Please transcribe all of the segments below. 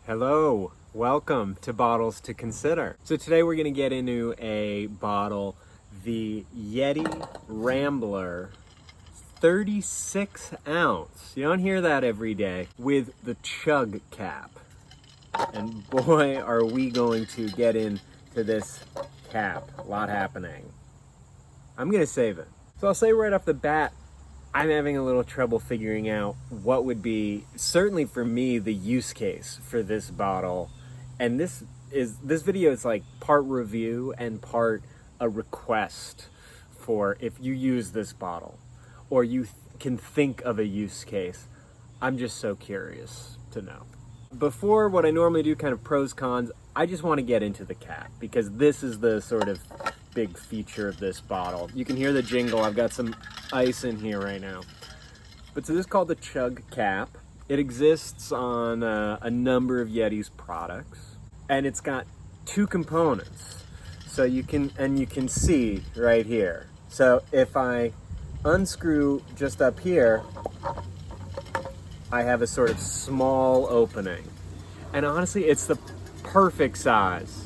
Hello, welcome to Bottles to Consider. So today we're going to get into a bottle, the Yeti Rambler 36 ounce. You don't hear that every day, with the Chug Cap. And boy, are we going to get into this cap. A lot happening. I'm going to save it. So I'll say right off the bat, I'm having a little trouble figuring out what would be, certainly for me, the use case for this bottle. And this video is like part review and part a request for if you use this bottle or you can think of a use case. I'm just so curious to know. Before what I normally do, kind of pros, cons, I just want to get into the cap because this is the sort of big feature of this bottle. You can hear the jingle. I've got some ice in here right now. But so this is called the Chug Cap. It exists on a number of Yeti's products, and it's got two components. So you can see right here. So if I unscrew just up here, I have a sort of small opening. And honestly, it's the perfect size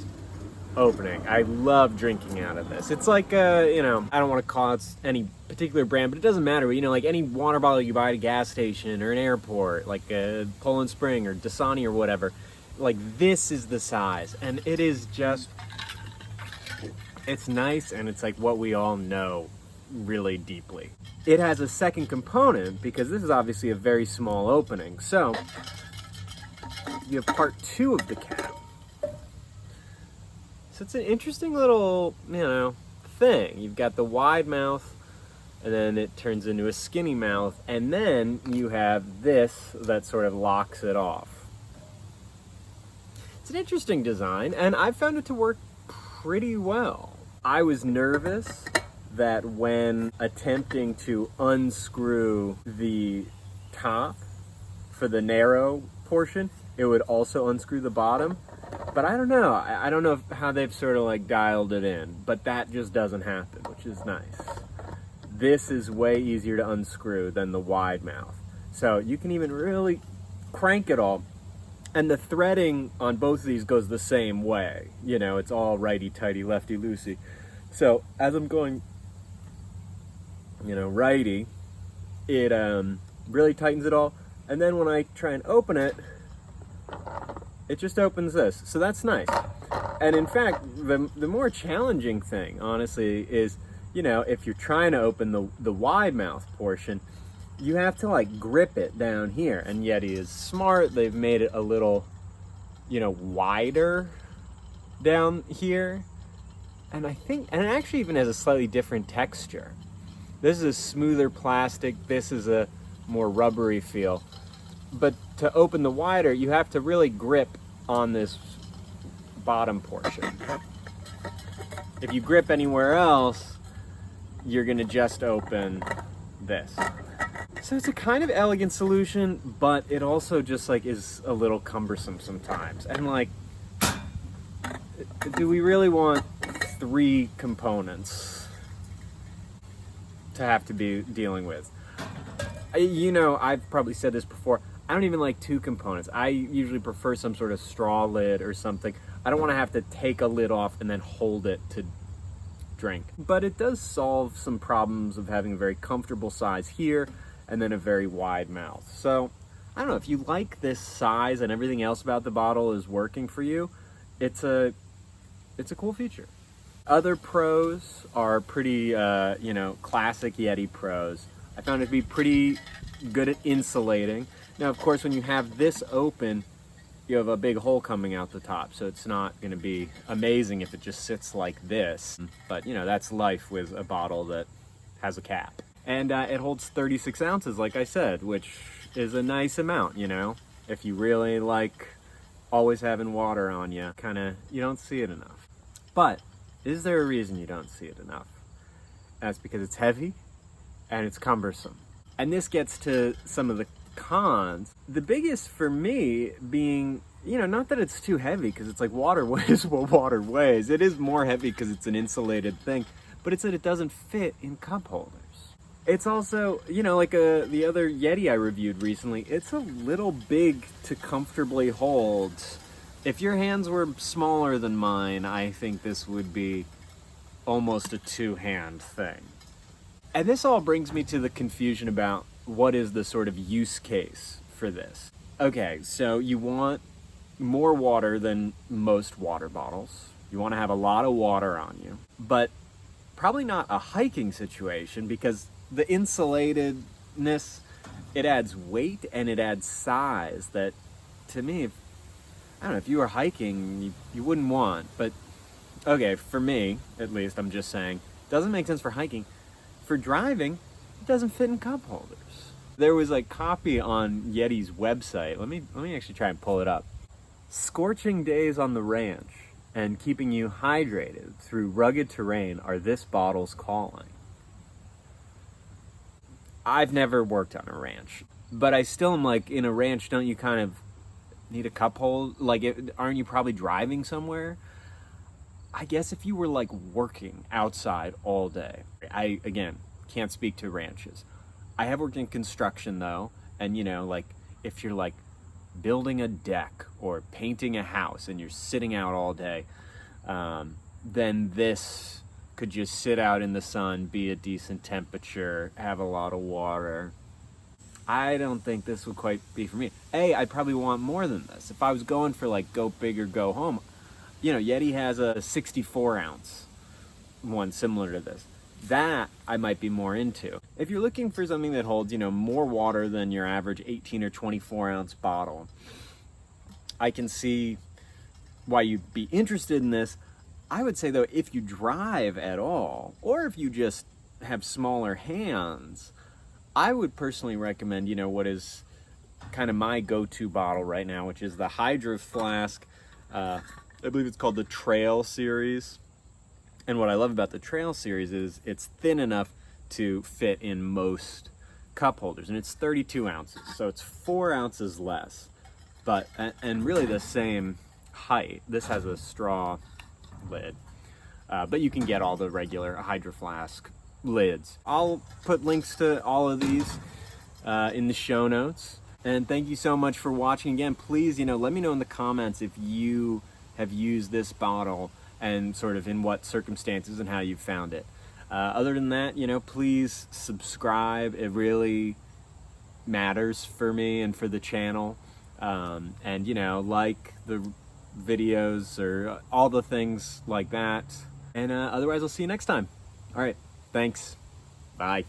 opening. I love drinking out of this. It's like, I don't want to call it any particular brand, but it doesn't matter. Like any water bottle you buy at a gas station or an airport, like a Poland Spring or Dasani or whatever, like this is the size. And it is just, it's nice, and it's like what we all know really deeply. It has a second component because this is obviously a very small opening. So you have part two of the cap. So it's an interesting little, thing. You've got the wide mouth, and then it turns into a skinny mouth, and then you have this that sort of locks it off. It's an interesting design, and I found it to work pretty well. I was nervous that when attempting to unscrew the top for the narrow portion, it would also unscrew the bottom. But I don't know. I don't know how they've sort of like dialed it in, but that just doesn't happen, which is nice. This is way easier to unscrew than the wide mouth. So you can even really crank it all. And the threading on both of these goes the same way. It's all righty-tighty, lefty-loosey. So as I'm going, righty, it really tightens it all. And then when I try and open it, it just opens this. So that's nice. And in fact, the more challenging thing, honestly, is, if you're trying to open the wide mouth portion, you have to like grip it down here. And Yeti is smart. They've made it a little, wider down here. And I think, and it actually even has a slightly different texture. This is a smoother plastic. This is a more rubbery feel. But to open the wider, you have to really grip on this bottom portion. If you grip anywhere else, you're gonna just open this. So it's a kind of elegant solution, but it also just like is a little cumbersome sometimes. And like, do we really want 3 components to have to be dealing with? I've probably said this before. I don't even like 2 components. I usually prefer some sort of straw lid or something. I don't want to have to take a lid off and then hold it to drink. But it does solve some problems of having a very comfortable size here and then a very wide mouth. So I don't know, if you like this size and everything else about the bottle is working for you, it's a cool feature. Other pros are pretty, classic Yeti pros. I found it to be pretty good at insulating. Now, of course, when you have this open, you have a big hole coming out the top, so it's not going to be amazing if it just sits like this. But, that's life with a bottle that has a cap. And it holds 36 ounces, like I said, which is a nice amount, if you really like always having water on you. You don't see it enough. But is there a reason you don't see it enough? That's because it's heavy and it's cumbersome. And this gets to some of the cons. The biggest for me being, not that it's too heavy, because it's like water weighs what water weighs. It is more heavy because it's an insulated thing, but it's that it doesn't fit in cup holders. It's also, you know, like the other Yeti I reviewed recently, it's a little big to comfortably hold. If your hands were smaller than mine, I think this would be almost a two-hand thing. And this all brings me to the confusion about what is the sort of use case for this. Okay, so you want more water than most water bottles. You want to have a lot of water on you, but probably not a hiking situation because the insulatedness, it adds weight and it adds size that, to me, I don't know, if you were hiking, you wouldn't want. But okay, for me, at least, I'm just saying, doesn't make sense for hiking. For driving, it doesn't fit in cup holders. There was a copy on Yeti's website. Let me actually try and pull it up. Scorching days on the ranch and keeping you hydrated through rugged terrain are this bottle's calling. I've never worked on a ranch, but I still am like, in a ranch, don't you kind of need a cup hold? Like, aren't you probably driving somewhere? I guess if you were like working outside all day. I, again, can't speak to ranches. I have worked in construction though, and you know, like if you're like building a deck or painting a house and you're sitting out all day, then this could just sit out in the sun, be a decent temperature, have a lot of water. I don't think this would quite be for me. I'd probably want more than this. If I was going for like go big or go home, you know, Yeti has a 64 ounce one similar to this. That I might be more into. If you're looking for something that holds, you know, more water than your average 18 or 24 ounce bottle, I can see why you'd be interested in this. I would say though, if you drive at all, or if you just have smaller hands, I would personally recommend, you know, what is kind of my go-to bottle right now, which is the Hydro Flask. I believe it's called the Trail series. And what I love about the Trail series is it's thin enough to fit in most cup holders, and it's 32 ounces, so it's 4 ounces less, but and really the same height. This has a straw lid, but you can get all the regular Hydro Flask lids. I'll put links to all of these in the show notes. And thank you so much for watching. Again, please, you know, let me know in the comments if you have used this bottle and sort of in what circumstances and how you found it. Other than that, you know, please subscribe. It really matters for me and for the channel. And, you know, like the videos or all the things like that. And otherwise, I'll see you next time. All right. Thanks. Bye.